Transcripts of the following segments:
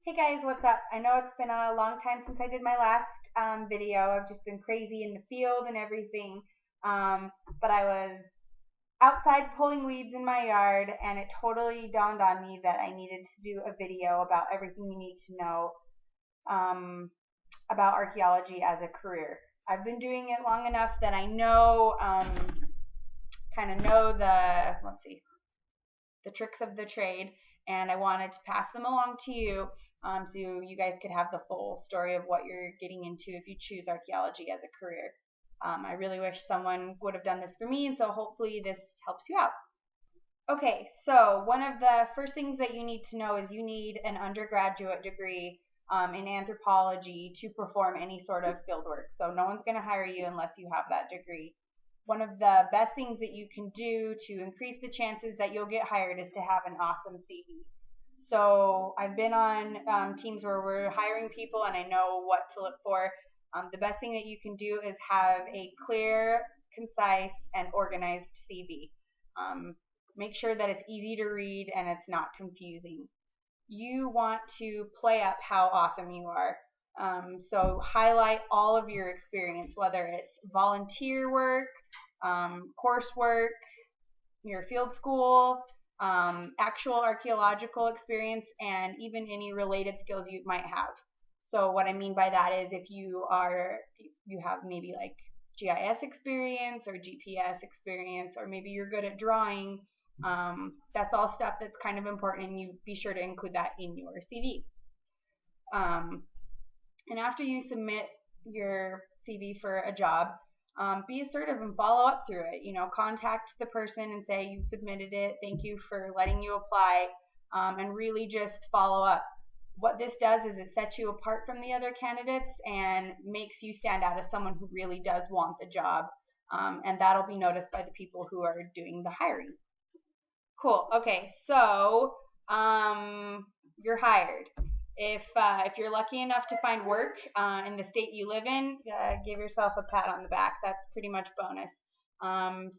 Hey guys, what's up? I know it's been a long time since I did my last video. I've just been crazy in the field and everything. Um, but I was outside pulling weeds in my yard, and it totally dawned on me that I needed to do a video about everything you need to know um, about archaeology as a career. I've been doing it long enough that I know, kind of know the tricks of the trade, and I wanted to pass them along to you so you guys could have the full story of what you're getting into if you choose archaeology as a career. I really wish someone would have done this for me, and so hopefully this helps you out. Okay, so one of the first things that you need to know is you need an undergraduate degree in anthropology to perform any sort of field work. So no one's going to hire you unless you have that degree. One of the best things that you can do to increase the chances that you'll get hired is to have an awesome CV. So I've been on teams where we're hiring people, and I know what to look for. The best thing that you can do is have a clear, concise, and organized CV. Make sure that it's easy to read and it's not confusing. You want to play up how awesome you are. So highlight all of your experience, whether it's volunteer work, coursework, your field school, actual archaeological experience, and even any related skills you might have. So what I mean by that is if you have maybe like GIS experience or GPS experience, or maybe you're good at drawing, that's all stuff that's kind of important, and you be sure to include that in your CV. And after you submit your CV for a job, be assertive and follow up through it. Contact the person and say you've submitted it. Thank you for letting you apply, and really just follow up. What this does is it sets you apart from the other candidates and makes you stand out as someone who really does want the job, and that'll be noticed by the people who are doing the hiring. Cool. Okay, so you're hired. If you're lucky enough to find work in the state you live in, give yourself a pat on the back. That's pretty much bonus.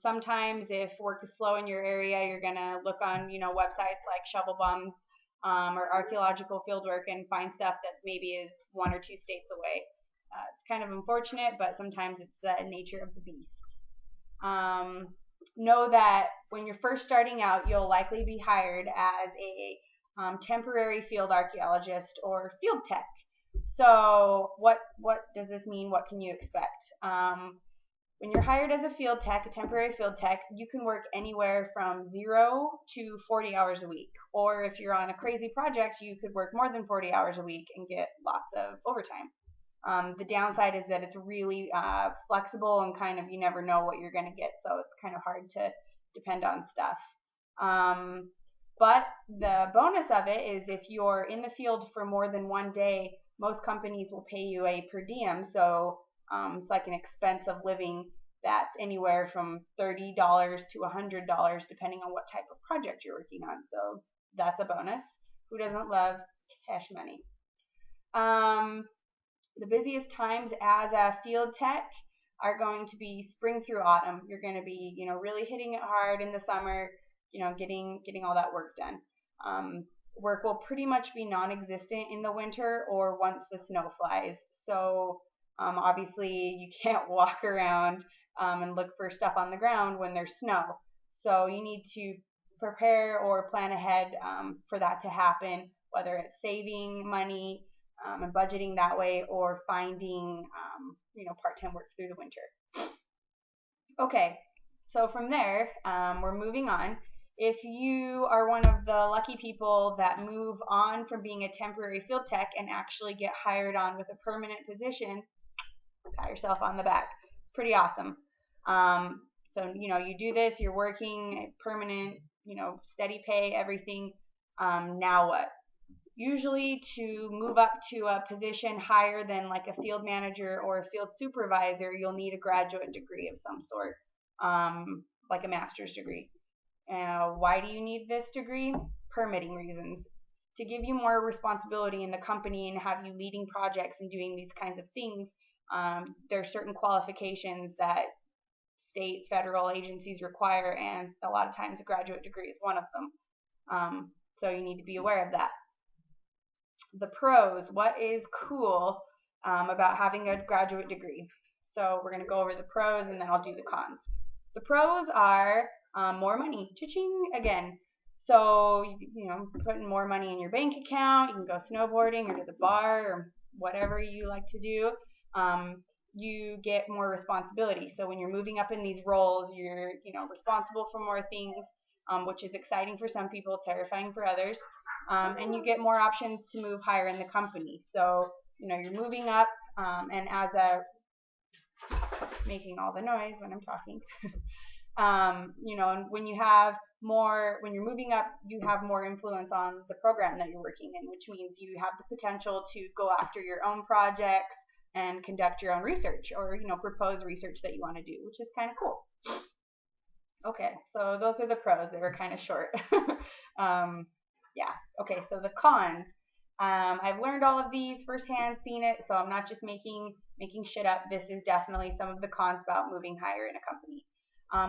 Sometimes if work is slow in your area, you're gonna look on websites like Shovel Bums or Archaeological Fieldwork and find stuff that maybe is 1 or 2 states away. It's kind of unfortunate, but sometimes it's the nature of the beast. Know that when you're first starting out, you'll likely be hired as a temporary field archaeologist or field tech. So what does this mean? What can you expect? When you're hired as a field tech, a temporary field tech, you can work anywhere from 0 to 40 hours a week. Or if you're on a crazy project, you could work more than 40 hours a week and get lots of overtime. The downside is that it's really flexible and kind of you never know what you're going to get, so it's kind of hard to depend on stuff. But the bonus of it is if you're in the field for more than 1 day, most companies will pay you a per diem, so it's like an expense of living that's anywhere from $30 to $100 depending on what type of project you're working on. So that's a bonus. Who doesn't love cash money? The busiest times as a field tech are going to be spring through autumn. You're going to be, really hitting it hard in the summer, getting all that work done. Work will pretty much be non-existent in the winter or once the snow flies. So obviously you can't walk around and look for stuff on the ground when there's snow. So you need to prepare or plan ahead for that to happen, whether it's saving money and budgeting that way, or finding part-time work through the winter. Okay, so from there, we're moving on. If you are one of the lucky people that move on from being a temporary field tech and actually get hired on with a permanent position, pat yourself on the back. It's pretty awesome. So you do this, you're working permanent, steady pay, everything. Now what? Usually to move up to a position higher than like a field manager or a field supervisor, you'll need a graduate degree of some sort, like a master's degree. Why do you need this degree? Permitting reasons. To give you more responsibility in the company and have you leading projects and doing these kinds of things, there are certain qualifications that state, federal agencies require, and a lot of times a graduate degree is one of them. So you need to be aware of that. The pros, what is cool about having a graduate degree? So we're going to go over the pros and then I'll do the cons. The pros are more money. Cha-ching again. So, putting more money in your bank account. You can go snowboarding or to the bar or whatever you like to do. You get more responsibility. So when you're moving up in these roles, you're, responsible for more things, which is exciting for some people, terrifying for others. And you get more options to move higher in the company. So, you're moving up, and as a making all the noise when I'm talking. And when you're moving up, you have more influence on the program that you're working in, which means you have the potential to go after your own projects and conduct your own research or, propose research that you want to do, which is kind of cool. Okay, so those are the pros. They were kind of short. Yeah. Okay, so the cons. I've learned all of these firsthand, seen it, so I'm not just making shit up. This is definitely some of the cons about moving higher in a company.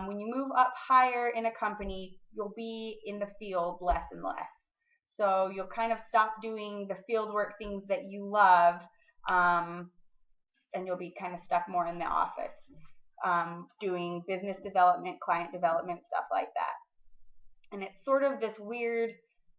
When you move up higher in a company, you'll be in the field less and less. So you'll kind of stop doing the field work things that you love, and you'll be kind of stuck more in the office, doing business development, client development, stuff like that. And it's sort of this weird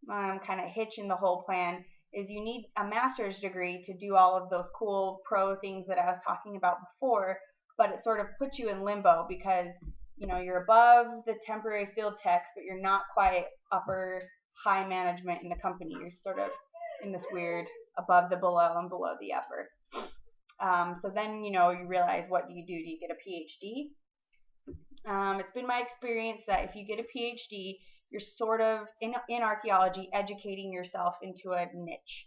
kind of hitch in the whole plan is you need a master's degree to do all of those cool pro things that I was talking about before, but it sort of puts you in limbo because, you're above the temporary field techs, but you're not quite upper high management in the company. You're sort of in this weird above the below and below the upper. So then, you realize, what do? Do you get a PhD? It's been my experience that if you get a PhD, you're sort of, in archaeology, educating yourself into a niche.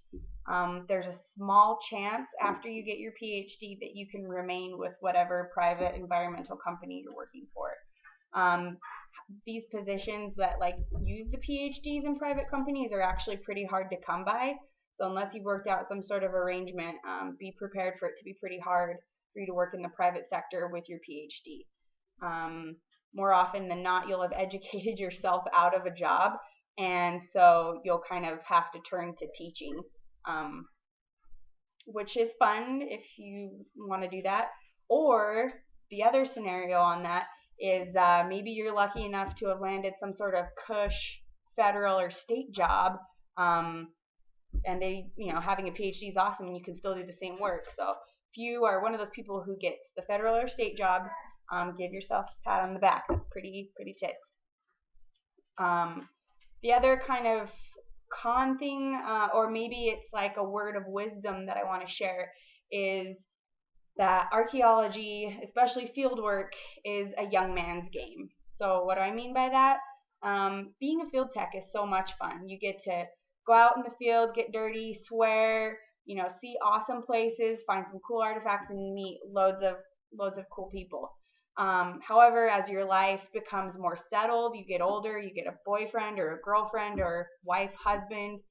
There's a small chance after you get your PhD that you can remain with whatever private environmental company you're working for. These positions that use the PhDs in private companies are actually pretty hard to come by. So unless you've worked out some sort of arrangement, be prepared for it to be pretty hard for you to work in the private sector with your PhD. More often than not, you'll have educated yourself out of a job, and so you'll kind of have to turn to teaching, which is fun if you want to do that. Or the other scenario on that is maybe you're lucky enough to have landed some sort of cush federal or state job, and they, having a PhD is awesome and you can still do the same work. So if you are one of those people who gets the federal or state jobs, give yourself a pat on the back. That's pretty tits. The other kind of con thing, or maybe it's like a word of wisdom that I want to share, is that archaeology, especially field work, is a young man's game. So what do I mean by that? Being a field tech is so much fun. You get to go out in the field, get dirty, swear, see awesome places, find some cool artifacts, and meet loads of cool people. However, as your life becomes more settled, you get older, you get a boyfriend or a girlfriend or wife, husband,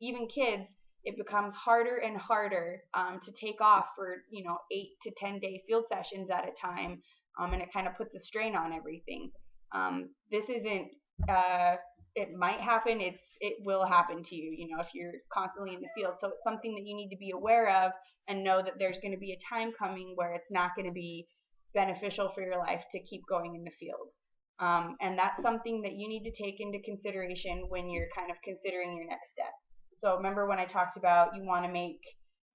even kids, it becomes harder and harder to take off for 8 to 10 day field sessions at a time, and it kind of puts a strain on everything. This isn't it might happen, it will happen to you, if you're constantly in the field. So it's something that you need to be aware of and know that there's going to be a time coming where it's not going to be beneficial for your life to keep going in the field. And that's something that you need to take into consideration when you're kind of considering your next step. So remember when I talked about you want to make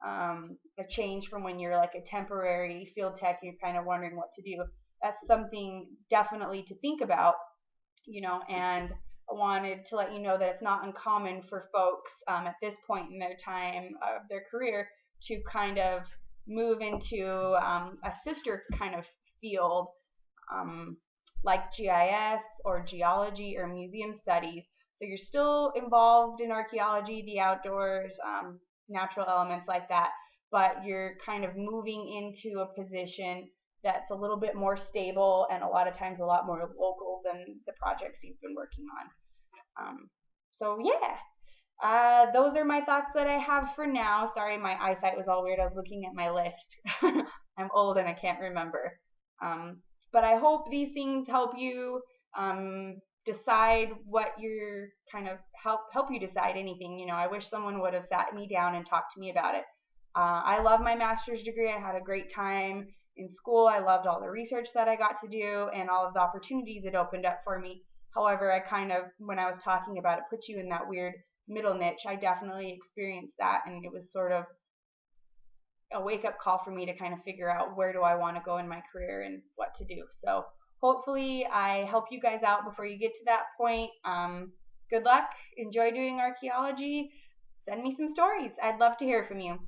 a change from when you're like a temporary field tech, you're kind of wondering what to do. That's something definitely to think about, and I wanted to let you know that it's not uncommon for folks at this point in their time of their career to kind of move into a sister kind of field like GIS or geology or museum studies. So you're still involved in archaeology, the outdoors, natural elements like that, but you're kind of moving into a position that's a little bit more stable and a lot of times a lot more local than the projects you've been working on. So yeah, those are my thoughts that I have for now. Sorry, my eyesight was all weird. I was looking at my list. I'm old and I can't remember. But I hope these things help you decide what you're kind of help you decide anything. You know, I wish someone would have sat me down and talked to me about it. I love my master's degree. I had a great time in school. I loved all the research that I got to do and all of the opportunities it opened up for me. However, I kind of, when I was talking about it, put you in that weird middle niche. I definitely experienced that, and it was sort of a wake up call for me to kind of figure out where do I want to go in my career and what to do. So hopefully I help you guys out before you get to that point. Good luck. Enjoy doing archaeology. Send me some stories. I'd love to hear from you.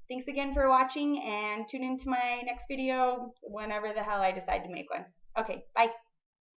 Thanks again for watching, and tune into my next video whenever the hell I decide to make one. Okay, bye.